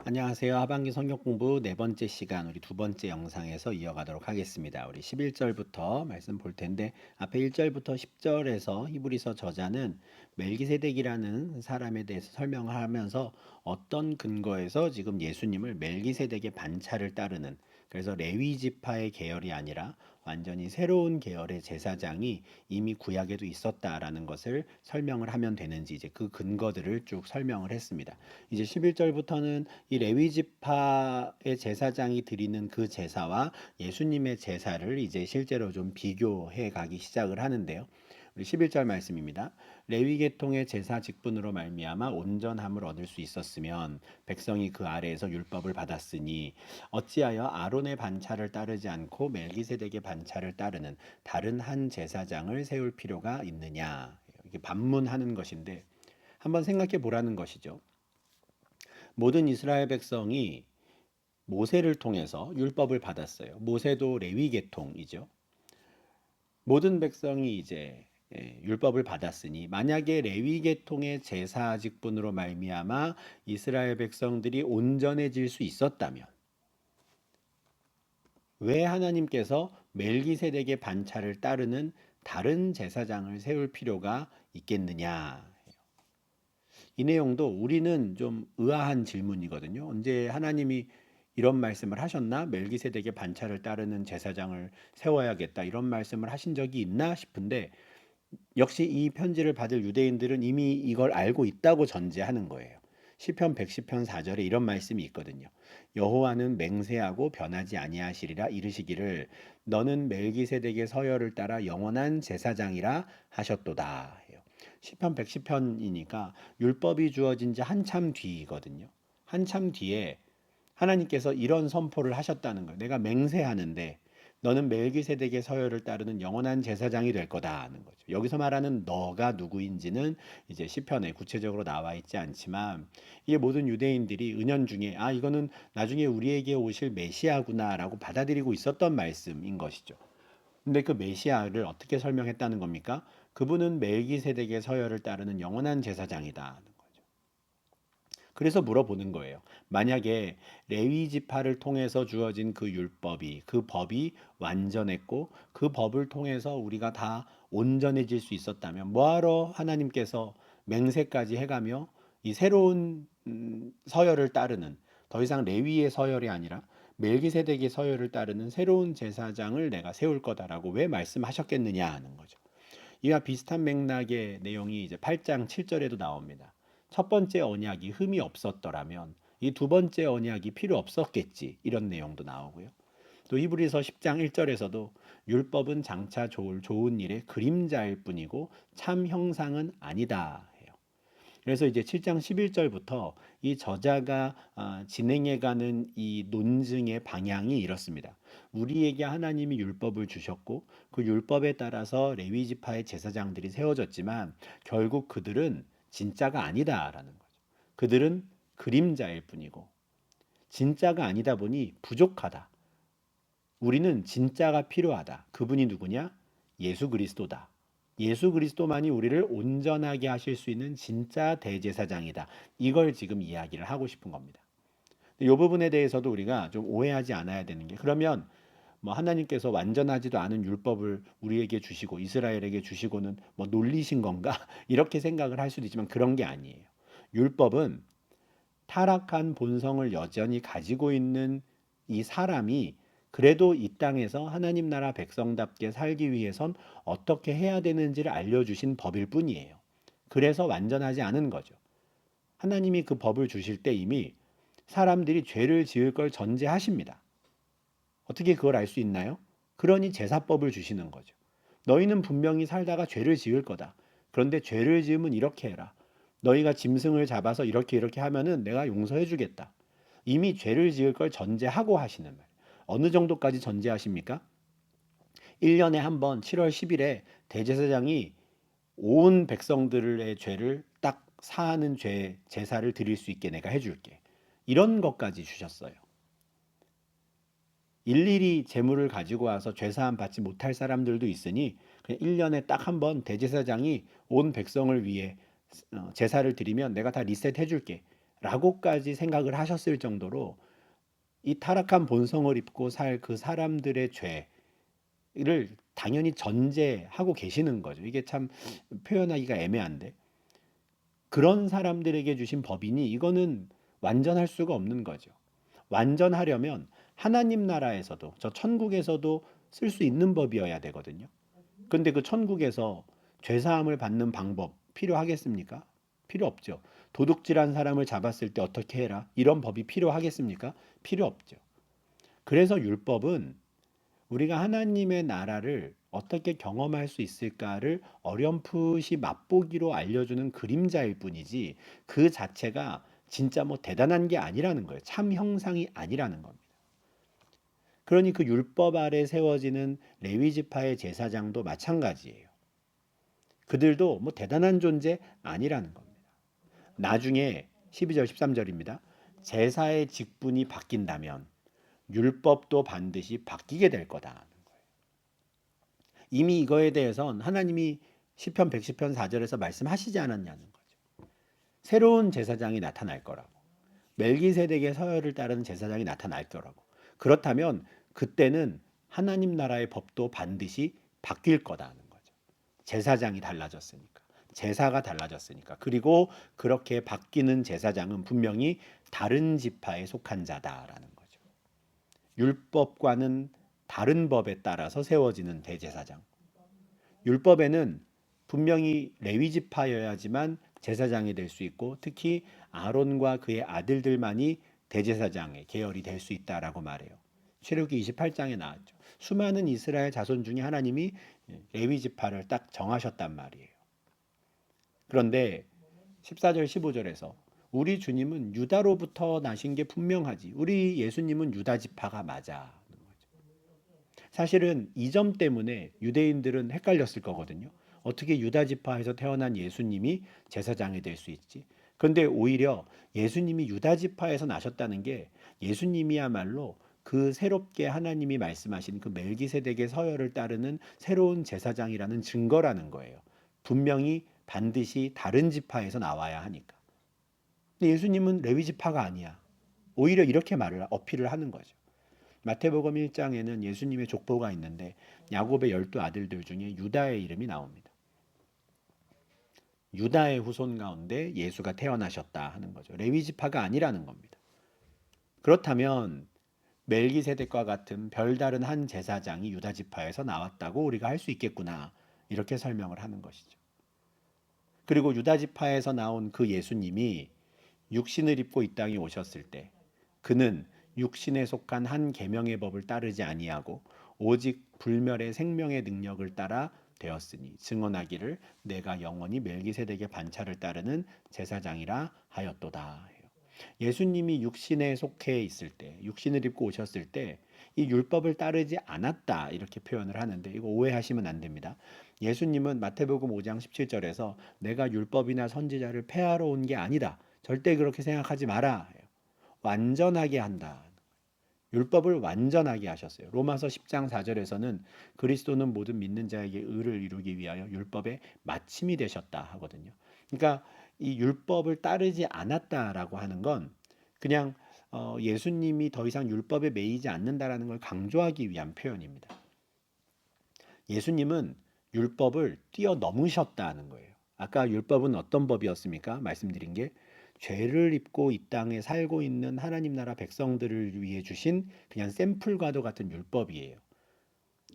안녕하세요. 하반기 성경 공부 네 번째 시간 우리 두 번째 영상에서 이어가도록 하겠습니다. 우리 11절부터 말씀 볼 텐데 앞에 1절부터 10절에서 히브리서 저자는 멜기세덱이라는 사람에 대해서 설명을 하면서 어떤 근거에서 지금 예수님을 멜기세덱의 반차를 따르는, 그래서 레위 지파의 계열이 아니라 완전히 새로운 계열의 제사장이 이미 구약에도 있었다라는 것을 설명을 하면 되는지 이제 그 근거들을 쭉 설명을 했습니다. 이제 11절부터는 이 레위 지파의 제사장이 드리는 그 제사와 예수님의 제사를 이제 실제로 좀 비교해 가기 시작을 하는데요. 우리 11절 말씀입니다. 레위 계통의 제사 직분으로 말미암아 온전함을 얻을 수 있었으면 백성이 그 아래에서 율법을 받았으니 어찌하여 아론의 반차를 따르지 않고 멜기세덱의 반차를 따르는 다른 한 제사장을 세울 필요가 있느냐. 이게 반문하는 것인데 한번 생각해 보라는 것이죠. 모든 이스라엘 백성이 모세를 통해서 율법을 받았어요. 모세도 레위 계통이죠. 모든 백성이 이제 율법을 받았으니 만약에 레위 계통의 제사 직분으로 말미암아 이스라엘 백성들이 온전해질 수 있었다면 왜 하나님께서 멜기세덱의 반차를 따르는 다른 제사장을 세울 필요가 있겠느냐? 이 내용도 우리는 좀 의아한 질문이거든요. 언제 하나님이 이런 말씀을 하셨나? 멜기세덱의 반차를 따르는 제사장을 세워야겠다. 이런 말씀을 하신 적이 있나 싶은데 역시 이 편지를 받을 유대인들은 이미 이걸 알고 있다고 전제하는 거예요. 시편 110편 4절에 이런 말씀이 있거든요. 여호와는 맹세하고 변하지 아니하시리라 이르시기를 너는 멜기세덱의 서열을 따라 영원한 제사장이라 하셨도다 해요. 시편 110편이니까 율법이 주어진 지 한참 뒤거든요. 한참 뒤에 하나님께서 이런 선포를 하셨다는 거예요. 내가 맹세하는데 너는 멜기세덱의 서열을 따르는 영원한 제사장이 될 거다 하는 거죠. 여기서 말하는 너가 누구인지는 이제 시편에 구체적으로 나와 있지 않지만 이게 모든 유대인들이 은연중에 이거는 나중에 우리에게 오실 메시아구나라고 받아들이고 있었던 말씀인 것이죠. 근데 그 메시아를 어떻게 설명했다는 겁니까? 그분은 멜기세덱의 서열을 따르는 영원한 제사장이다. 그래서 물어보는 거예요. 만약에 레위 지파를 통해서 주어진 그 율법이, 그 법이 완전했고 그 법을 통해서 우리가 다 온전해질 수 있었다면 뭐하러 하나님께서 맹세까지 해가며 이 새로운 서열을 따르는, 더 이상 레위의 서열이 아니라 멜기세덱의 서열을 따르는 새로운 제사장을 내가 세울 거다라고 왜 말씀하셨겠느냐 하는 거죠. 이와 비슷한 맥락의 내용이 이제 8장 7절에도 나옵니다. 첫 번째 언약이 흠이 없었더라면 이 두 번째 언약이 필요 없었겠지. 이런 내용도 나오고요. 또 히브리서 10장 1절에서도 율법은 장차 좋은 일의 그림자일 뿐이고 참 형상은 아니다 해요. 그래서 이제 7장 11절부터 이 저자가 진행해가는 이 논증의 방향이 이렇습니다. 우리에게 하나님이 율법을 주셨고 그 율법에 따라서 레위 지파의 제사장들이 세워졌지만 결국 그들은 진짜가 아니다라는 거죠. 그들은 그림자일 뿐이고 진짜가 아니다 보니 부족하다. 우리는 진짜가 필요하다. 그분이 누구냐? 예수 그리스도다. 예수 그리스도만이 우리를 온전하게 하실 수 있는 진짜 대제사장이다. 이걸 지금 이야기를 하고 싶은 겁니다. 이 부분에 대해서도 우리가 좀 오해하지 않아야 되는 게, 그러면 뭐 하나님께서 완전하지도 않은 율법을 우리에게 주시고 이스라엘에게 주시고는 뭐 놀리신 건가? 이렇게 생각을 할 수도 있지만 그런 게 아니에요. 율법은 타락한 본성을 여전히 가지고 있는 이 사람이 그래도 이 땅에서 하나님 나라 백성답게 살기 위해선 어떻게 해야 되는지를 알려주신 법일 뿐이에요. 그래서 완전하지 않은 거죠. 하나님이 그 법을 주실 때 이미 사람들이 죄를 지을 걸 전제하십니다. 어떻게 그걸 알 수 있나요? 그러니 제사법을 주시는 거죠. 너희는 분명히 살다가 죄를 지을 거다. 그런데 죄를 지으면 이렇게 해라. 너희가 짐승을 잡아서 이렇게 하면은 내가 용서해 주겠다. 이미 죄를 지을 걸 전제하고 하시는 말. 어느 정도까지 전제하십니까? 1년에 한 번 7월 10일에 대제사장이 온 백성들의 죄를 딱 사하는 제사를 드릴 수 있게 내가 해줄게. 이런 것까지 주셨어요. 일일이 재물을 가지고 와서 죄사함 받지 못할 사람들도 있으니 그냥 1년에 딱 한 번 대제사장이 온 백성을 위해 제사를 드리면 내가 다 리셋해 줄게 라고까지 생각을 하셨을 정도로 이 타락한 본성을 입고 살 그 사람들의 죄를 당연히 전제하고 계시는 거죠. 이게 참 표현하기가 애매한데, 그런 사람들에게 주신 법이니 이거는 완전할 수가 없는 거죠. 완전하려면 하나님 나라에서도, 저 천국에서도 쓸 수 있는 법이어야 되거든요. 근데 그 천국에서 죄사함을 받는 방법 필요하겠습니까? 필요 없죠. 도둑질한 사람을 잡았을 때 어떻게 해라, 이런 법이 필요하겠습니까? 필요 없죠. 그래서 율법은 우리가 하나님의 나라를 어떻게 경험할 수 있을까를 어렴풋이 맛보기로 알려주는 그림자일 뿐이지, 그 자체가 진짜 뭐 대단한 게 아니라는 거예요. 참 형상이 아니라는 겁니다. 그러니 그 율법 아래 세워지는 레위 지파의 제사장도 마찬가지예요. 그들도 뭐 대단한 존재 아니라는 겁니다. 나중에 12절 13절입니다. 제사의 직분이 바뀐다면 율법도 반드시 바뀌게 될 거다. 이미 이거에 대해선 하나님이 시편 110편 4절에서 말씀하시지 않았냐는 거죠. 새로운 제사장이 나타날 거라고. 멜기세덱의 서열을 따르는 제사장이 나타날 거라고. 그렇다면 그때는 하나님 나라의 법도 반드시 바뀔 거다는 거죠. 제사장이 달라졌으니까. 제사가 달라졌으니까. 그리고 그렇게 바뀌는 제사장은 분명히 다른 지파에 속한 자다라는 거죠. 율법과는 다른 법에 따라서 세워지는 대제사장. 율법에는 분명히 레위 지파여야지만 제사장이 될 수 있고, 특히 아론과 그의 아들들만이 대제사장의 계열이 될 수 있다라고 말해요. 출애굽기 28장에 나왔죠. 수많은 이스라엘 자손 중에 하나님이 레위 지파를 딱 정하셨단 말이에요. 그런데 14절 15절에서 우리 주님은 유다로부터 나신 게 분명하지, 우리 예수님은 유다 지파가 맞아. 사실은 이 점 때문에 유대인들은 헷갈렸을 거거든요. 어떻게 유다 지파에서 태어난 예수님이 제사장이 될 수 있지? 그런데 오히려 예수님이 유다 지파에서 나셨다는 게 예수님이야말로 그 새롭게 하나님이 말씀하신 그 멜기세덱의 서열을 따르는 새로운 제사장이라는 증거라는 거예요. 분명히 반드시 다른 지파에서 나와야 하니까. 근데 예수님은 레위 지파가 아니야. 오히려 이렇게 말을 어필을 하는 거죠. 마태복음 1장에는 예수님의 족보가 있는데 야곱의 12 아들들 중에 유다의 이름이 나옵니다. 유다의 후손 가운데 예수가 태어나셨다 하는 거죠. 레위 지파가 아니라는 겁니다. 그렇다면 멜기세덱과 같은 별다른 한 제사장이 유다 지파에서 나왔다고 우리가 할 수 있겠구나, 이렇게 설명을 하는 것이죠. 그리고 유다 지파에서 나온 그 예수님이 육신을 입고 이 땅에 오셨을 때 그는 육신에 속한 한 계명의 법을 따르지 아니하고 오직 불멸의 생명의 능력을 따라 되었으니 증언하기를 내가 영원히 멜기세덱의 반차를 따르는 제사장이라 하였도다. 예수님이 육신에 속해 있을 때, 육신을 입고 오셨을 때 이 율법을 따르지 않았다, 이렇게 표현을 하는데 이거 오해하시면 안 됩니다. 예수님은 마태복음 5장 17절에서 내가 율법이나 선지자를 폐하러 온 게 아니다, 절대 그렇게 생각하지 마라, 완전하게 한다. 율법을 완전하게 하셨어요. 로마서 10장 4절에서는 그리스도는 모든 믿는 자에게 의를 이루기 위하여 율법의 마침이 되셨다 하거든요. 그러니까 이 율법을 따르지 않았다라고 하는 건 그냥 예수님이 더 이상 율법에 매이지 않는다라는 걸 강조하기 위한 표현입니다. 예수님은 율법을 뛰어넘으셨다는 거예요. 아까 율법은 어떤 법이었습니까? 말씀드린 게 죄를 입고 이 땅에 살고 있는 하나님 나라 백성들을 위해 주신 그냥 샘플과도 같은 율법이에요.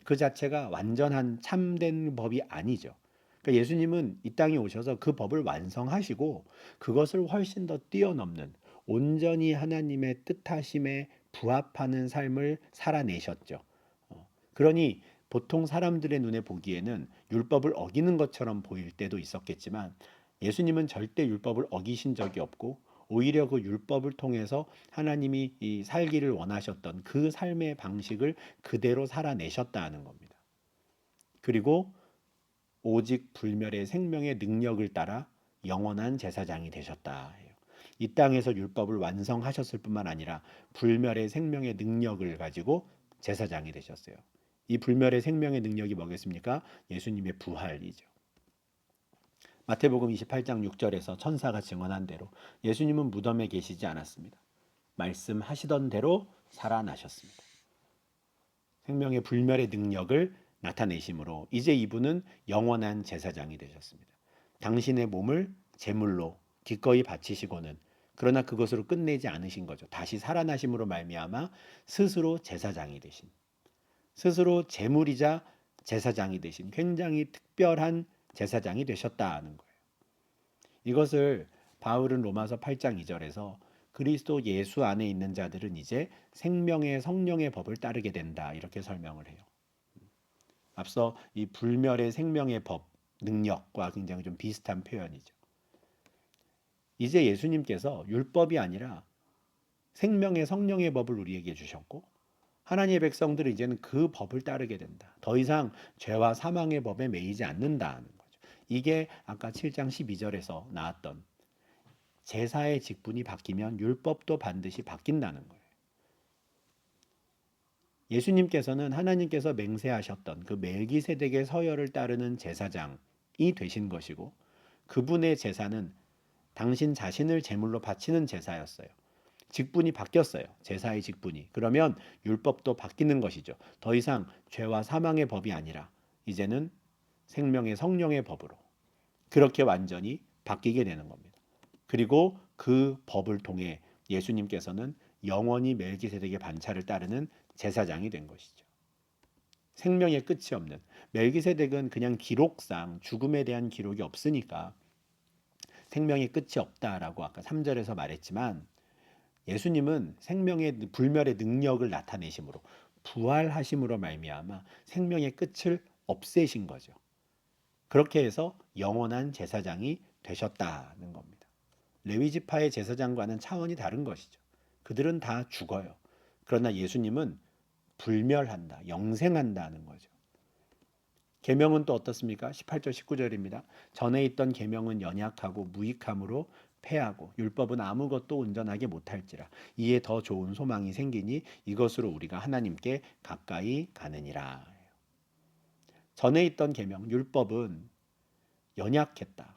그 자체가 완전한 참된 법이 아니죠. 그러니까 예수님은 이 땅에 오셔서 그 법을 완성하시고 그것을 훨씬 더 뛰어넘는 온전히 하나님의 뜻하심에 부합하는 삶을 살아내셨죠. 그러니 보통 사람들의 눈에 보기에는 율법을 어기는 것처럼 보일 때도 있었겠지만 예수님은 절대 율법을 어기신 적이 없고 오히려 그 율법을 통해서 하나님이 이 살기를 원하셨던 그 삶의 방식을 그대로 살아내셨다는 겁니다. 그리고 오직 불멸의 생명의 능력을 따라 영원한 제사장이 되셨다. 이 땅에서 율법을 완성하셨을 뿐만 아니라 불멸의 생명의 능력을 가지고 제사장이 되셨어요. 이 불멸의 생명의 능력이 뭐겠습니까? 예수님의 부활이죠. 마태복음 28장 6절에서 천사가 증언한 대로 예수님은 무덤에 계시지 않았습니다. 말씀하시던 대로 살아나셨습니다. 생명의 불멸의 능력을 나타내심으로 이제 이분은 영원한 제사장이 되셨습니다. 당신의 몸을 제물로 기꺼이 바치시고는 그러나 그것으로 끝내지 않으신 거죠. 다시 살아나심으로 말미암아 스스로 제사장이 되신, 스스로 제물이자 제사장이 되신 굉장히 특별한 제사장이 되셨다는 거예요. 이것을 바울은 로마서 8장 2절에서 그리스도 예수 안에 있는 자들은 이제 생명의 성령의 법을 따르게 된다 이렇게 설명을 해요. 앞서 이 불멸의 생명의 법, 능력과 굉장히 좀 비슷한 표현이죠. 이제 예수님께서 율법이 아니라 생명의 성령의 법을 우리에게 주셨고 하나님의 백성들은 이제는 그 법을 따르게 된다. 더 이상 죄와 사망의 법에 매이지 않는다는 거죠. 이게 아까 7장 12절에서 나왔던 제사의 직분이 바뀌면 율법도 반드시 바뀐다는 거예요. 예수님께서는 하나님께서 맹세하셨던 그 멜기세덱의 서열을 따르는 제사장이 되신 것이고 그분의 제사는 당신 자신을 제물로 바치는 제사였어요. 직분이 바뀌었어요. 제사의 직분이. 그러면 율법도 바뀌는 것이죠. 더 이상 죄와 사망의 법이 아니라 이제는 생명의 성령의 법으로 그렇게 완전히 바뀌게 되는 겁니다. 그리고 그 법을 통해 예수님께서는 영원히 멜기세덱의 반차를 따르는 제사장이 된 것이죠. 생명의 끝이 없는 멜기세덱은 그냥 기록상 죽음에 대한 기록이 없으니까 생명의 끝이 없다라고 아까 3절에서 말했지만 예수님은 생명의 불멸의 능력을 나타내심으로 부활하심으로 말미암아 생명의 끝을 없애신 거죠. 그렇게 해서 영원한 제사장이 되셨다는 겁니다. 레위 지파의 제사장과는 차원이 다른 것이죠. 그들은 다 죽어요. 그러나 예수님은 불멸한다, 영생한다는 거죠. 계명은 또 어떻습니까? 18절 19절입니다. 전에 있던 계명은 연약하고 무익함으로 패하고 율법은 아무것도 온전하게 못할지라 이에 더 좋은 소망이 생기니 이것으로 우리가 하나님께 가까이 가느니라. 전에 있던 계명 율법은 연약했다.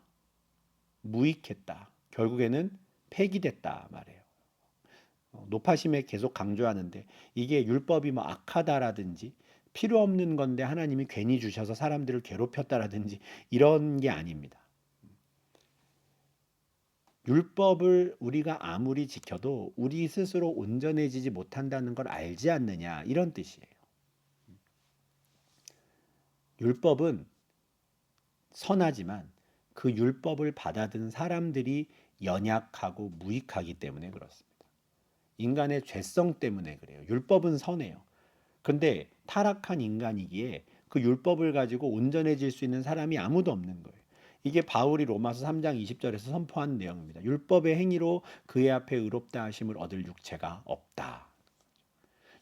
무익했다. 결국에는 폐기됐다 말이에요. 노파심에 계속 강조하는데 이게 율법이 뭐 악하다라든지 필요 없는 건데 하나님이 괜히 주셔서 사람들을 괴롭혔다라든지 이런 게 아닙니다. 율법을 우리가 아무리 지켜도 우리 스스로 온전해지지 못한다는 걸 알지 않느냐 이런 뜻이에요. 율법은 선하지만 그 율법을 받아든 사람들이 연약하고 무익하기 때문에 그렇습니다. 인간의 죄성 때문에 그래요. 율법은 선해요. 근데 타락한 인간이기에 그 율법을 가지고 온전해질 수 있는 사람이 아무도 없는 거예요. 이게 바울이 로마서 3장 20절에서 선포한 내용입니다. 율법의 행위로 그의 앞에 의롭다 하심을 얻을 육체가 없다.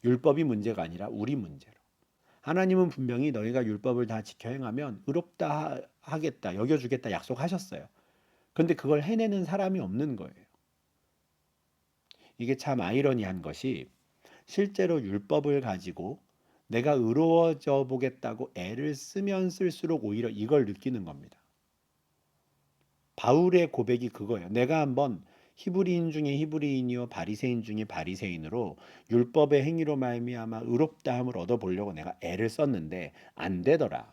율법이 문제가 아니라 우리 문제로. 하나님은 분명히 너희가 율법을 다 지켜 행하면 의롭다 하겠다, 여겨주겠다 약속하셨어요. 근데 그걸 해내는 사람이 없는 거예요. 이게 참 아이러니한 것이 실제로 율법을 가지고 내가 의로워져 보겠다고 애를 쓰면 쓸수록 오히려 이걸 느끼는 겁니다. 바울의 고백이 그거예요. 내가 한번 히브리인 중에 히브리인이요 바리새인 중에 바리새인으로 율법의 행위로 말미암아 의롭다함을 얻어보려고 내가 애를 썼는데 안 되더라.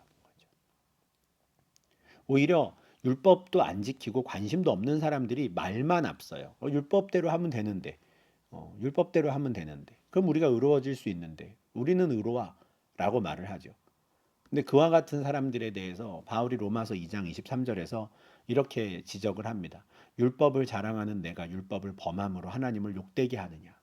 오히려 율법도 안 지키고 관심도 없는 사람들이 말만 앞서요. 율법대로 하면 되는데, 율법대로 하면 되는데, 그럼 우리가 의로워질 수 있는데, 우리는 의로와라고 말을 하죠. 근데 그와 같은 사람들에 대해서 바울이 로마서 2장 23절에서 이렇게 지적을 합니다. 율법을 자랑하는 내가 율법을 범함으로 하나님을 욕되게 하느냐.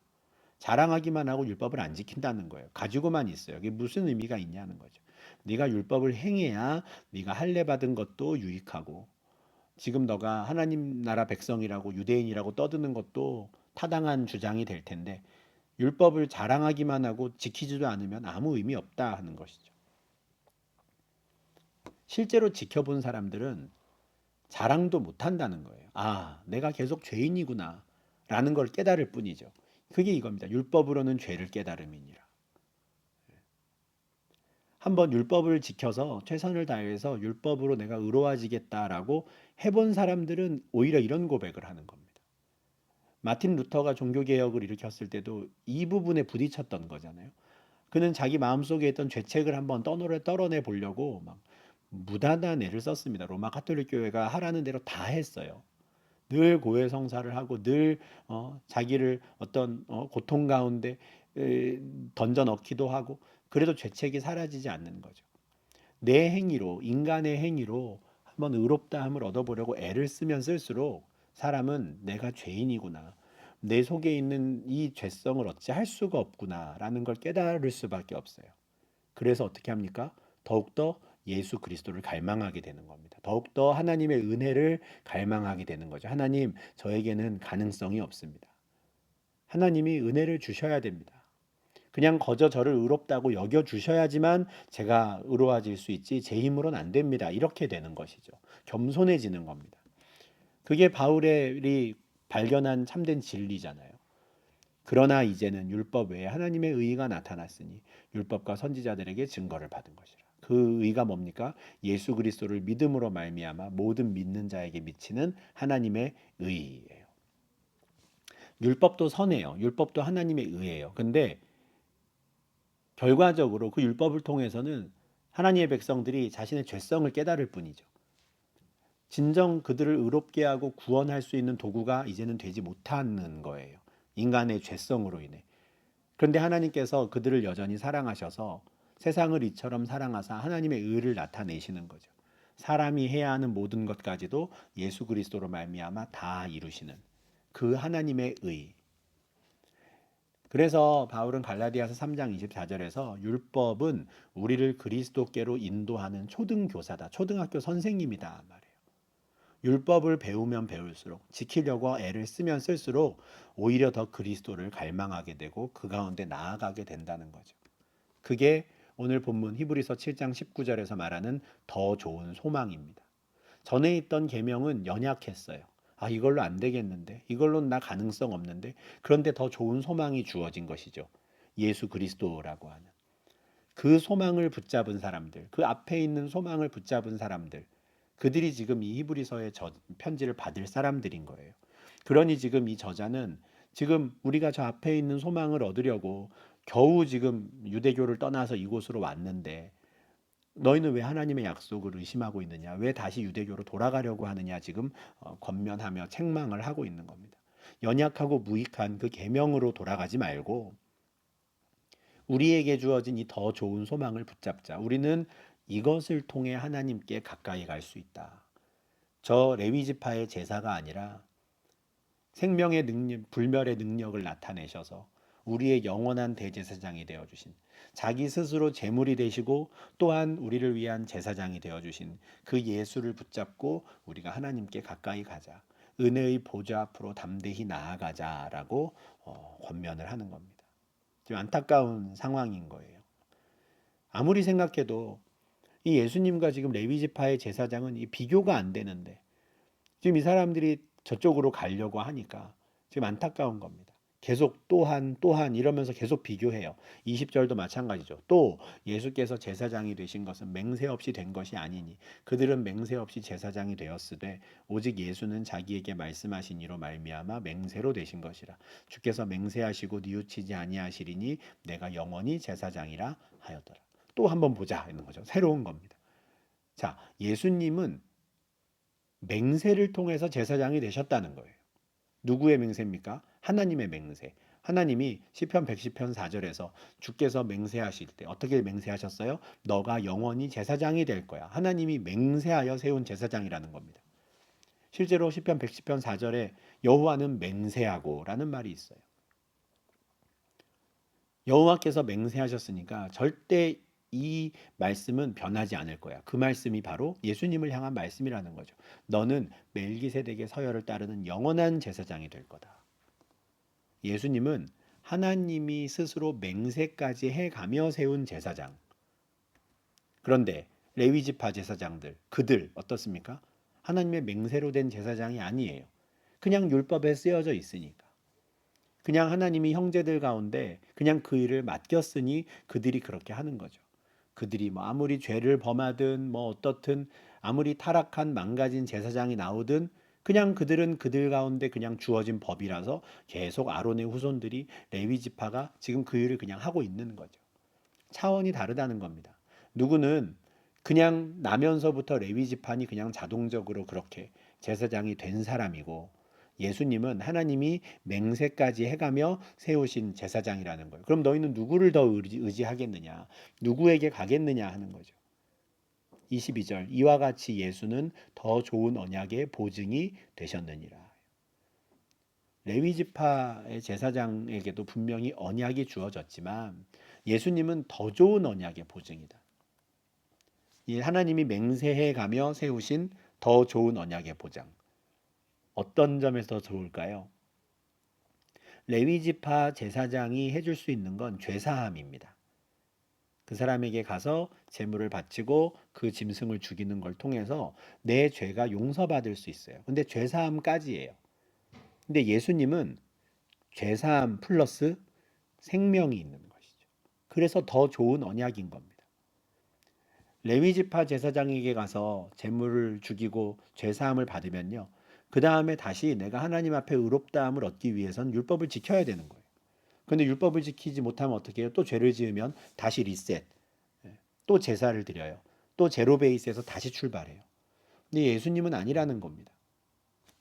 자랑하기만 하고 율법을 안 지킨다는 거예요. 가지고만 있어요. 이게 무슨 의미가 있냐는 거죠. 네가 율법을 행해야 네가 할례 받은 것도 유익하고 지금 너가 하나님 나라 백성이라고 유대인이라고 떠드는 것도 타당한 주장이 될 텐데 율법을 자랑하기만 하고 지키지도 않으면 아무 의미 없다 하는 것이죠. 실제로 지켜본 사람들은 자랑도 못한다는 거예요. 아, 내가 계속 죄인이구나 라는 걸 깨달을 뿐이죠. 그게 이겁니다. 율법으로는 죄를 깨달음이니라. 한번 율법을 지켜서 최선을 다해서 율법으로 내가 의로워지겠다라고 해본 사람들은 오히려 이런 고백을 하는 겁니다. 마틴 루터가 종교개혁을 일으켰을 때도 이 부분에 부딪혔던 거잖아요. 그는 자기 마음속에 있던 죄책을 한번 떨어내 보려고 막 무단한 애를 썼습니다. 로마 가톨릭 교회가 하라는 대로 다 했어요. 늘 고해성사를 하고 늘 자기를 어떤 고통 가운데 던져 넣기도 하고, 그래도 죄책이 사라지지 않는 거죠. 내 행위로, 인간의 행위로 한번 의롭다함을 얻어보려고 애를 쓰면 쓸수록 사람은 내가 죄인이구나, 내 속에 있는 이 죄성을 어찌할 수가 없구나라는 걸 깨달을 수밖에 없어요. 그래서 어떻게 합니까? 더욱더 예수 그리스도를 갈망하게 되는 겁니다. 더욱더 하나님의 은혜를 갈망하게 되는 거죠. 하나님, 저에게는 가능성이 없습니다. 하나님이 은혜를 주셔야 됩니다. 그냥 거저 저를 의롭다고 여겨 주셔야지만 제가 의로워질 수 있지 제 힘으로는 안 됩니다. 이렇게 되는 것이죠. 겸손해지는 겁니다. 그게 바울이 발견한 참된 진리잖아요. 그러나 이제는 율법 외에 하나님의 의가 나타났으니 율법과 선지자들에게 증거를 받은 것이라. 그 의가 뭡니까? 예수 그리스도를 믿음으로 말미암아 모든 믿는 자에게 미치는 하나님의 의예요. 율법도 선해요. 율법도 하나님의 의예요. 근데 결과적으로 그 율법을 통해서는 하나님의 백성들이 자신의 죄성을 깨달을 뿐이죠. 진정 그들을 의롭게 하고 구원할 수 있는 도구가 이제는 되지 못하는 거예요. 인간의 죄성으로 인해. 그런데 하나님께서 그들을 여전히 사랑하셔서 세상을 이처럼 사랑하사 하나님의 의를 나타내시는 거죠. 사람이 해야 하는 모든 것까지도 예수 그리스도로 말미암아 다 이루시는 그 하나님의 의. 그래서 바울은 갈라디아서 3장 24절에서 율법은 우리를 그리스도께로 인도하는 초등교사다, 초등학교 선생님이다 말해요. 율법을 배우면 배울수록, 지키려고 애를 쓰면 쓸수록 오히려 더 그리스도를 갈망하게 되고 그 가운데 나아가게 된다는 거죠. 그게 오늘 본문 히브리서 7장 19절에서 말하는 더 좋은 소망입니다. 전에 있던 계명은 연약했어요. 아, 이걸로 안 되겠는데, 이걸로는 나 가능성 없는데. 그런데 더 좋은 소망이 주어진 것이죠. 예수 그리스도라고 하는 그 소망을 붙잡은 사람들, 그 앞에 있는 소망을 붙잡은 사람들, 그들이 지금 이 히브리서의 편지를 받을 사람들인 거예요. 그러니 지금 이 저자는 지금 우리가 저 앞에 있는 소망을 얻으려고 겨우 지금 유대교를 떠나서 이곳으로 왔는데 너희는 왜 하나님의 약속을 의심하고 있느냐? 왜 다시 유대교로 돌아가려고 하느냐? 지금 권면하며 책망을 하고 있는 겁니다. 연약하고 무익한 그 계명으로 돌아가지 말고 우리에게 주어진 이 더 좋은 소망을 붙잡자. 우리는 이것을 통해 하나님께 가까이 갈 수 있다. 저 레위 지파의 제사가 아니라 생명의 능력, 불멸의 능력을 나타내셔서 우리의 영원한 대제사장이 되어 주신, 자기 스스로 제물이 되시고 또한 우리를 위한 제사장이 되어 주신 그 예수를 붙잡고 우리가 하나님께 가까이 가자. 은혜의 보좌 앞으로 담대히 나아가자라고 권면을 하는 겁니다. 좀 안타까운 상황인 거예요. 아무리 생각해도 이 예수님과 지금 레위 지파의 제사장은 이 비교가 안 되는데 지금 이 사람들이 저쪽으로 가려고 하니까 지금 안타까운 겁니다. 계속 또한 이러면서 계속 비교해요. 20절도 마찬가지죠. 또 예수께서 제사장이 되신 것은 맹세 없이 된 것이 아니니 그들은 맹세 없이 제사장이 되었으되 오직 예수는 자기에게 말씀하신 이로 말미암아 맹세로 되신 것이라. 주께서 맹세하시고 뉘우치지 아니하시리니 내가 영원히 제사장이라 하였더라. 또 한번 보자 있는 거죠. 새로운 겁니다. 자, 예수님은 맹세를 통해서 제사장이 되셨다는 거예요. 누구의 맹세입니까? 하나님의 맹세. 하나님이 시편 110편 4절에서 주께서 맹세하실 때 어떻게 맹세하셨어요? 너가 영원히 제사장이 될 거야. 하나님이 맹세하여 세운 제사장이라는 겁니다. 실제로 시편 110편 4절에 여호와는 맹세하고라는 말이 있어요. 여호와께서 맹세하셨으니까 절대 이 말씀은 변하지 않을 거야. 그 말씀이 바로 예수님을 향한 말씀이라는 거죠. 너는 멜기세덱의 서열을 따르는 영원한 제사장이 될 거다. 예수님은 하나님이 스스로 맹세까지 해가며 세운 제사장. 그런데 레위지파 제사장들, 그들 어떻습니까? 하나님의 맹세로 된 제사장이 아니에요. 그냥 율법에 쓰여져 있으니까. 그냥 하나님이 형제들 가운데 그냥 그 일을 맡겼으니 그들이 그렇게 하는 거죠. 그들이 뭐 아무리 죄를 범하든 뭐 어떻든 아무리 타락한 망가진 제사장이 나오든 그냥 그들은 그들 가운데 그냥 주어진 법이라서 계속 아론의 후손들이 레위 지파가 지금 그 일을 그냥 하고 있는 거죠. 차원이 다르다는 겁니다. 누구는 그냥 나면서부터 레위 지파니 그냥 자동적으로 그렇게 제사장이 된 사람이고 예수님은 하나님이 맹세까지 해가며 세우신 제사장이라는 거예요. 그럼 너희는 누구를 더 의지하겠느냐? 누구에게 가겠느냐 하는 거죠. 22절 이와 같이 예수는 더 좋은 언약의 보증이 되셨느니라. 레위 지파의 제사장에게도 분명히 언약이 주어졌지만 예수님은 더 좋은 언약의 보증이다. 이 하나님이 맹세해 가며 세우신 더 좋은 언약의 보장. 어떤 점에서 더 좋을까요? 레위 지파 제사장이 해줄 수 있는 건 죄사함입니다. 그 사람에게 가서 제물을 바치고 그 짐승을 죽이는 걸 통해서 내 죄가 용서받을 수 있어요. 근데 죄사함까지예요. 근데 예수님은 죄사함 플러스 생명이 있는 것이죠. 그래서 더 좋은 언약인 겁니다. 레위 지파 제사장에게 가서 제물을 죽이고 죄사함을 받으면요. 그 다음에 다시 내가 하나님 앞에 의롭다함을 얻기 위해선 율법을 지켜야 되는 거예요. 그런데 율법을 지키지 못하면 어떻게 해요? 또 죄를 지으면 다시 리셋, 또 제사를 드려요. 또 제로 베이스에서 다시 출발해요. 근데 예수님은 아니라는 겁니다.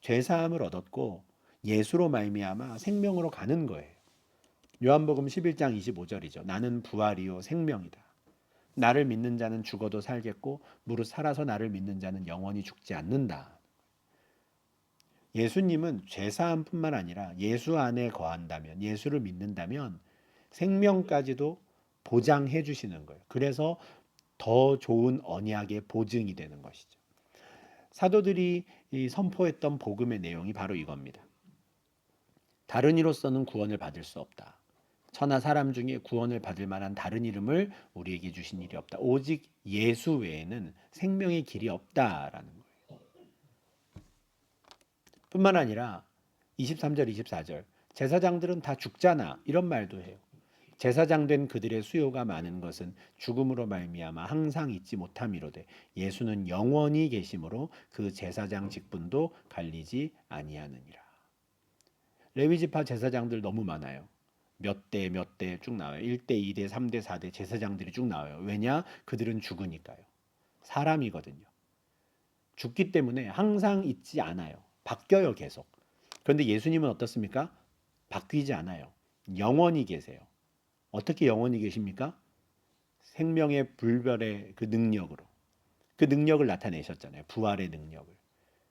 죄사함을 얻었고 예수로 말미암아 생명으로 가는 거예요. 요한복음 11장 25절이죠. 나는 부활이요 생명이다. 나를 믿는 자는 죽어도 살겠고 무릇 살아서 나를 믿는 자는 영원히 죽지 않는다. 예수님은 죄사함뿐만 아니라 예수 안에 거한다면, 예수를 믿는다면 생명까지도 보장해 주시는 거예요. 그래서 더 좋은 언약의 보증이 되는 것이죠. 사도들이 선포했던 복음의 내용이 바로 이겁니다. 다른 이로서는 구원을 받을 수 없다. 천하 사람 중에 구원을 받을 만한 다른 이름을 우리에게 주신 일이 없다. 오직 예수 외에는 생명의 길이 없다라는 거예요. 뿐만 아니라 23절, 24절 제사장들은 다 죽잖아 이런 말도 해요. 제사장 된 그들의 수요가 많은 것은 죽음으로 말미암아 항상 잊지 못함이로되 예수는 영원히 계심으로 그 제사장 직분도 갈리지 아니하느니라. 레위지파 제사장들 너무 많아요. 몇 대 몇 대 쭉 나와요. 1대, 2대, 3대, 4대 제사장들이 쭉 나와요. 왜냐? 그들은 죽으니까요. 사람이거든요. 죽기 때문에 항상 잊지 않아요. 바뀌어요, 계속. 그런데 예수님은 어떻습니까? 바뀌지 않아요. 영원히 계세요. 어떻게 영원히 계십니까? 생명의 불멸의 그 능력으로. 그 능력을 나타내셨잖아요. 부활의 능력을.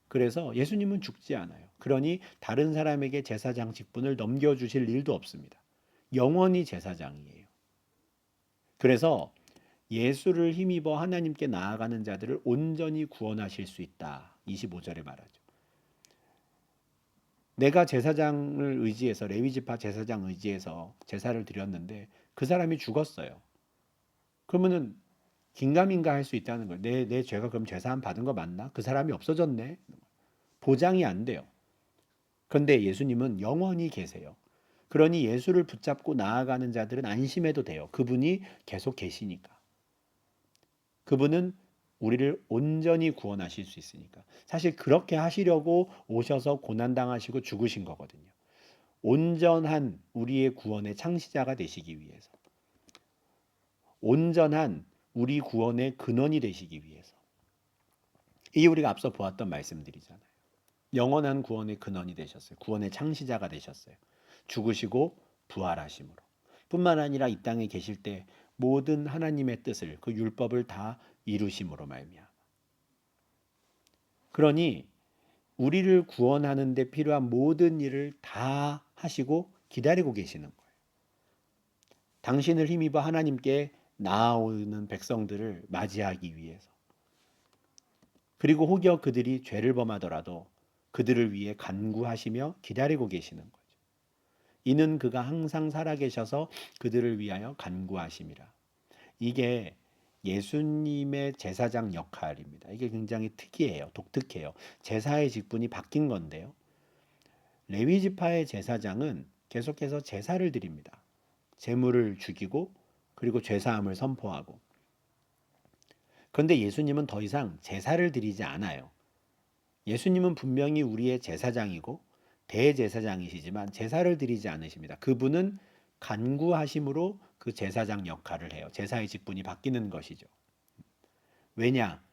그래서 예수님은 죽지 않아요. 그러니 다른 사람에게 제사장 직분을 넘겨주실 일도 없습니다. 영원히 제사장이에요. 그래서 예수를 힘입어 하나님께 나아가는 자들을 온전히 구원하실 수 있다. 25절에 말하죠. 내가 제사장을 의지해서 레위지파 제사장 의지해서 제사를 드렸는데 그 사람이 죽었어요. 그러면은 긴가민가 할 수 있다는 거예요. 내 죄가 그럼 죄사함 받은 거 맞나? 그 사람이 없어졌네. 보장이 안 돼요. 그런데 예수님은 영원히 계세요. 그러니 예수를 붙잡고 나아가는 자들은 안심해도 돼요. 그분이 계속 계시니까. 그분은 우리를 온전히 구원하실 수 있으니까. 사실 그렇게 하시려고 오셔서 고난당하시고 죽으신 거거든요. 온전한 우리의 구원의 창시자가 되시기 위해서. 온전한 우리 구원의 근원이 되시기 위해서. 이게 우리가 앞서 보았던 말씀들이잖아요. 영원한 구원의 근원이 되셨어요. 구원의 창시자가 되셨어요. 죽으시고 부활하심으로. 뿐만 아니라 이 땅에 계실 때 모든 하나님의 뜻을 그 율법을 다 이루심으로 말미암아. 그러니 우리를 구원하는 데 필요한 모든 일을 다 하시고 기다리고 계시는 거예요. 당신을 힘입어 하나님께 나아오는 백성들을 맞이하기 위해서. 그리고 혹여 그들이 죄를 범하더라도 그들을 위해 간구하시며 기다리고 계시는 거죠. 이는 그가 항상 살아계셔서 그들을 위하여 간구하심이라. 이게 예수님의 제사장 역할입니다. 이게 굉장히 특이해요. 독특해요. 제사의 직분이 바뀐 건데요. 레위 지파의 제사장은 계속해서 제사를 드립니다. 제물을 죽이고 그리고 죄사함을 선포하고 그런데 예수님은 더 이상 제사를 드리지 않아요. 예수님은 분명히 우리의 제사장이고 대제사장이시지만 제사를 드리지 않으십니다. 그분은 간구하심으로 그 제사장 역할을 해요. 제사의 직분이 바뀌는 것이죠. 왜냐?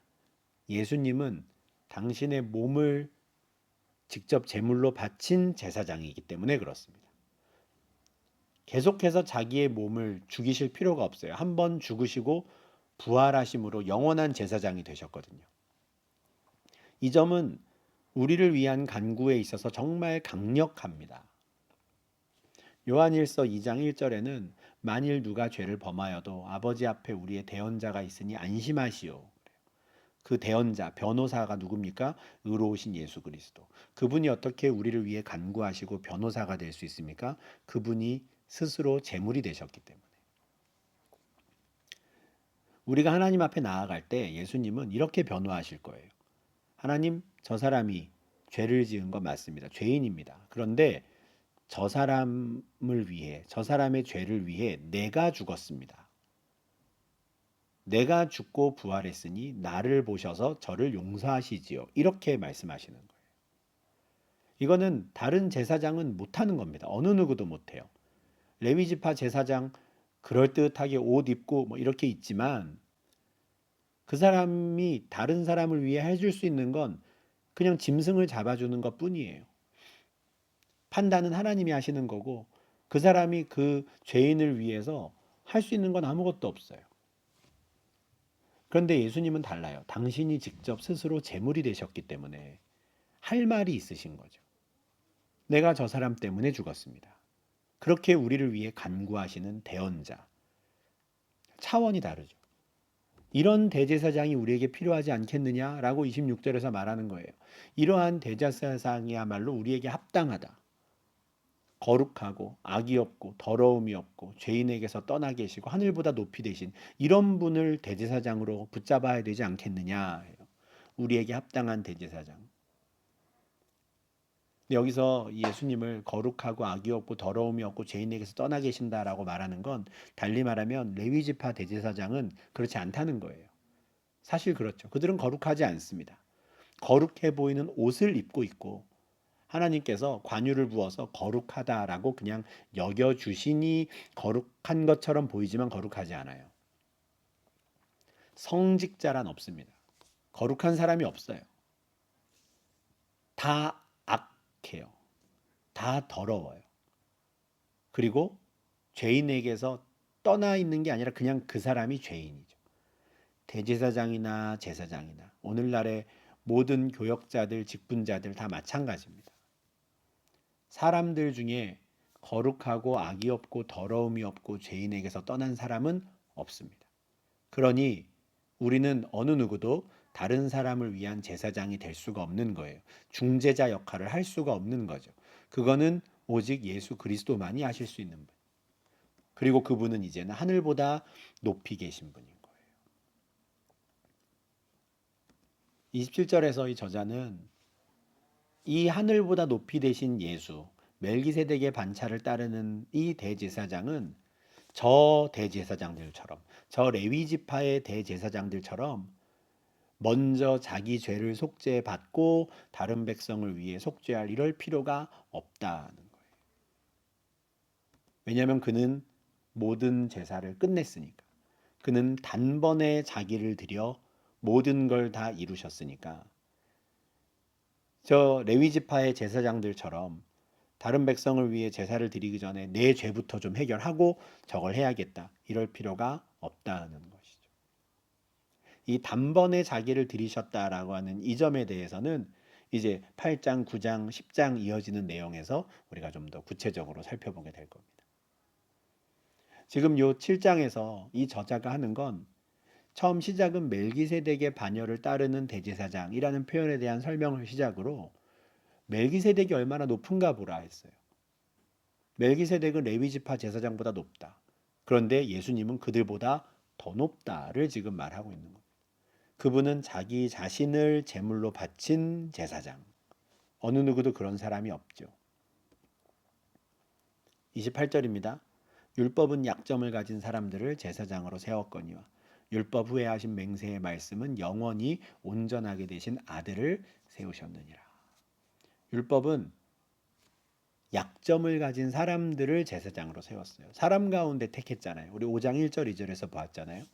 예수님은 당신의 몸을 직접 제물로 바친 제사장이기 때문에 그렇습니다. 계속해서 자기의 몸을 죽이실 필요가 없어요. 한 번 죽으시고 부활하심으로 영원한 제사장이 되셨거든요. 이 점은 우리를 위한 간구에 있어서 정말 강력합니다. 요한일서 2장 1절에는 만일 누가 죄를 범하여도 아버지 앞에 우리의 대언자가 있으니 안심하시오. 그 대언자, 변호사가 누굽니까? 의로우신 예수 그리스도. 그분이 어떻게 우리를 위해 간구하시고 변호사가 될 수 있습니까? 그분이 스스로 제물이 되셨기 때문에. 우리가 하나님 앞에 나아갈 때 예수님은 이렇게 변호하실 거예요. 하나님, 저 사람이 죄를 지은 건 맞습니다. 죄인입니다. 그런데 저 사람을 위해, 저 사람의 죄를 위해 내가 죽었습니다. 내가 죽고 부활했으니 나를 보셔서 저를 용서하시지요. 이렇게 말씀하시는 거예요. 이거는 다른 제사장은 못하는 겁니다. 어느 누구도 못해요. 레위지파 제사장 그럴듯하게 옷 입고 뭐 이렇게 있지만 그 사람이 다른 사람을 위해 해줄 수 있는 건 그냥 짐승을 잡아주는 것 뿐이에요. 판단은 하나님이 하시는 거고 그 사람이 그 죄인을 위해서 할 수 있는 건 아무것도 없어요. 그런데 예수님은 달라요. 당신이 직접 스스로 제물이 되셨기 때문에 할 말이 있으신 거죠. 내가 저 사람 때문에 죽었습니다. 그렇게 우리를 위해 간구하시는 대언자. 차원이 다르죠. 이런 대제사장이 우리에게 필요하지 않겠느냐라고 26절에서 말하는 거예요. 이러한 대제사장이야말로 우리에게 합당하다. 거룩하고 악이 없고 더러움이 없고 죄인에게서 떠나 계시고 하늘보다 높이 되신 이런 분을 대제사장으로 붙잡아야 되지 않겠느냐. 우리에게 합당한 대제사장. 여기서 예수님을 거룩하고 악이 없고 더러움이 없고 죄인에게서 떠나 계신다라고 말하는 건 달리 말하면 레위지파 대제사장은 그렇지 않다는 거예요. 사실 그렇죠. 그들은 거룩하지 않습니다. 거룩해 보이는 옷을 입고 있고 하나님께서 관유를 부어서 거룩하다라고 그냥 여겨주시니 거룩한 것처럼 보이지만 거룩하지 않아요. 성직자란 없습니다. 거룩한 사람이 없어요. 다 악해요. 다 더러워요. 그리고 죄인에게서 떠나 있는 게 아니라 그냥 그 사람이 죄인이죠. 대제사장이나 제사장이나 오늘날의 모든 교역자들, 직분자들 다 마찬가지입니다. 사람들 중에 거룩하고 악이 없고 더러움이 없고 죄인에게서 떠난 사람은 없습니다. 그러니 우리는 어느 누구도 다른 사람을 위한 제사장이 될 수가 없는 거예요. 중재자 역할을 할 수가 없는 거죠. 그거는 오직 예수 그리스도만이 하실 수 있는 분. 그리고 그분은 이제는 하늘보다 높이 계신 분인 거예요. 27절에서 이 저자는 이 하늘보다 높이 되신 예수, 멜기세덱의 반차를 따르는 이 대제사장은 저 대제사장들처럼, 저 레위 지파의 대제사장들처럼 먼저 자기 죄를 속죄받고 다른 백성을 위해 속죄할 이럴 필요가 없다는 거예요. 왜냐하면 그는 모든 제사를 끝냈으니까. 그는 단번에 자기를 드려 모든 걸 다 이루셨으니까. 저 레위 지파의 제사장들처럼 다른 백성을 위해 제사를 드리기 전에 내 죄부터 좀 해결하고 저걸 해야겠다. 이럴 필요가 없다는 것이죠. 이 단번에 자기를 들이셨다라고 하는 이 점에 대해서는 이제 8장, 9장, 10장 이어지는 내용에서 우리가 좀 더 구체적으로 살펴보게 될 겁니다. 지금 요 7장에서 이 저자가 하는 건 처음 시작은 멜기세덱의 반열을 따르는 대제사장이라는 표현에 대한 설명을 시작으로 멜기세덱이 얼마나 높은가 보라 했어요. 멜기세덱은 레위지파 제사장보다 높다. 그런데 예수님은 그들보다 더 높다를 지금 말하고 있는 겁니다. 그분은 자기 자신을 제물로 바친 제사장. 어느 누구도 그런 사람이 없죠. 28절입니다. 율법은 약점을 가진 사람들을 제사장으로 세웠거니와 율법 후에 하신 맹세의 말씀은 영원히 온전하게 되신 아들을 세우셨느니라. 율법은 약점을 가진 사람들을 제사장으로 세웠어요. 사람 가운데 택했잖아요. 우리 5장 1절 2절에서 보았잖아요.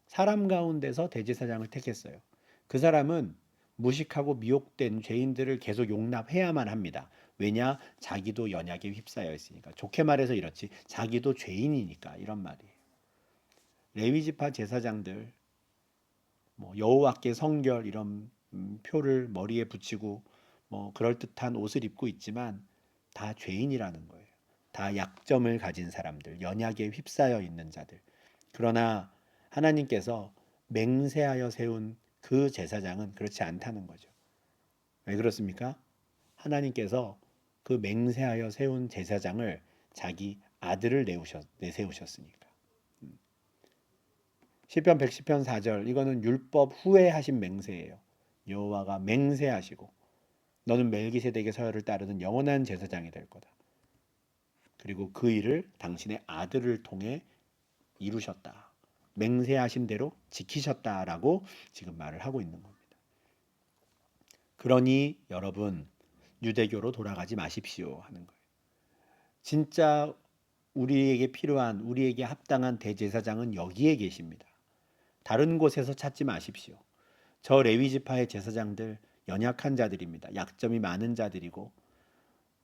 사람 가운데서 대제사장을 택했어요. 그 사람은 무식하고 미혹된 죄인들을 계속 용납해야만 합니다. 왜냐? 자기도 연약에 휩싸여 있으니까. 좋게 말해서 이렇지. 자기도 죄인이니까 이런 말이에요. 레위지파 제사장들 여호와께 성결 이런 표를 머리에 붙이고 그럴듯한 옷을 입고 있지만 다 죄인이라는 거예요. 다 약점을 가진 사람들, 연약에 휩싸여 있는 자들. 그러나 하나님께서 맹세하여 세운 그 제사장은 그렇지 않다는 거죠. 왜 그렇습니까? 하나님께서 그 맹세하여 세운 제사장을 자기 아들을 내세우셨으니까. 시편 110편 4절 이거는 율법 후에 하신 맹세예요. 여호와가 맹세하시고 너는 멜기세덱의 서열을 따르는 영원한 제사장이 될 거다. 그리고 그 일을 당신의 아들을 통해 이루셨다. 맹세하신 대로 지키셨다라고 지금 말을 하고 있는 겁니다. 그러니 여러분 유대교로 돌아가지 마십시오 하는 거예요. 진짜 우리에게 필요한 우리에게 합당한 대제사장은 여기에 계십니다. 다른 곳에서 찾지 마십시오. 저 레위 지파의 제사장들 연약한 자들입니다. 약점이 많은 자들이고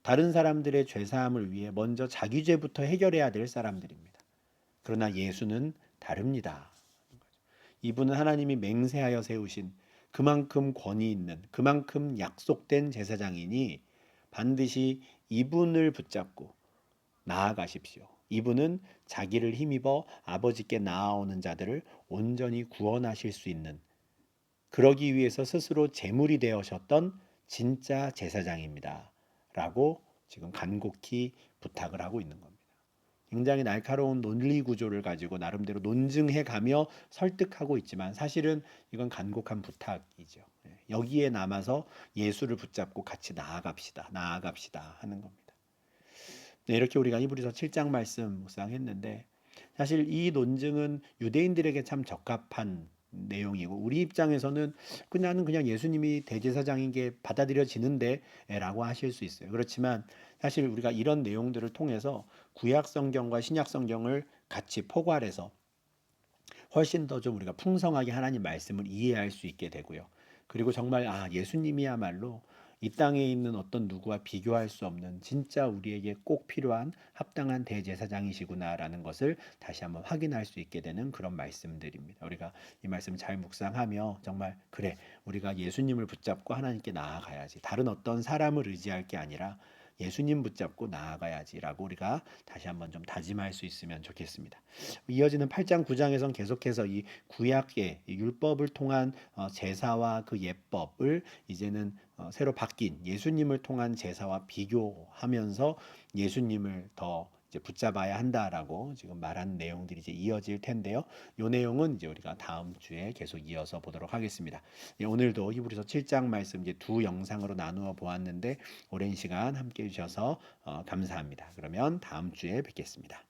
다른 사람들의 죄 사함을 위해 먼저 자기 죄부터 해결해야 될 사람들입니다. 그러나 예수는 다릅니다. 이분은 하나님이 맹세하여 세우신 그만큼 권위 있는 그만큼 약속된 제사장이니 반드시 이분을 붙잡고 나아가십시오. 이분은 자기를 힘입어 아버지께 나아오는 자들을 온전히 구원하실 수 있는 그러기 위해서 스스로 제물이 되어셨던 진짜 제사장입니다. 라고 지금 간곡히 부탁을 하고 있는 겁니다. 굉장히 날카로운 논리 구조를 가지고 나름대로 논증해 가며 설득하고 있지만 사실은 이건 간곡한 부탁이죠. 여기에 남아서 예수를 붙잡고 같이 나아갑시다 하는 겁니다. 네, 이렇게 우리가 히브리서 7장 말씀 묵상했는데 사실 이 논증은 유대인들에게 참 적합한 내용이고 우리 입장에서는 나는 그냥 예수님이 대제사장인 게 받아들여지는데 라고 하실 수 있어요. 그렇지만 사실 우리가 이런 내용들을 통해서 구약 성경과 신약 성경을 같이 포괄해서 훨씬 더 좀 우리가 풍성하게 하나님 말씀을 이해할 수 있게 되고요. 그리고 정말 예수님이야말로 이 땅에 있는 어떤 누구와 비교할 수 없는 진짜 우리에게 꼭 필요한 합당한 대제사장이시구나라는 것을 다시 한번 확인할 수 있게 되는 그런 말씀들입니다. 우리가 이 말씀 잘 묵상하며 정말 그래 우리가 예수님을 붙잡고 하나님께 나아가야지 다른 어떤 사람을 의지할 게 아니라 예수님 붙잡고 나아가야지라고 우리가 다시 한번 좀 다짐할 수 있으면 좋겠습니다. 이어지는 8장 9장에선 계속해서 이 구약의 율법을 통한 제사와 그 예법을 이제는 새로 바뀐 예수님을 통한 제사와 비교하면서 예수님을 더 이제 붙잡아야 한다라고 지금 말한 내용들이 이제 이어질 텐데요. 이 내용은 이제 우리가 다음 주에 계속 이어서 보도록 하겠습니다. 오늘도 히브리서 7장 말씀 이제 두 영상으로 나누어 보았는데 오랜 시간 함께 해주셔서 감사합니다. 그러면 다음 주에 뵙겠습니다.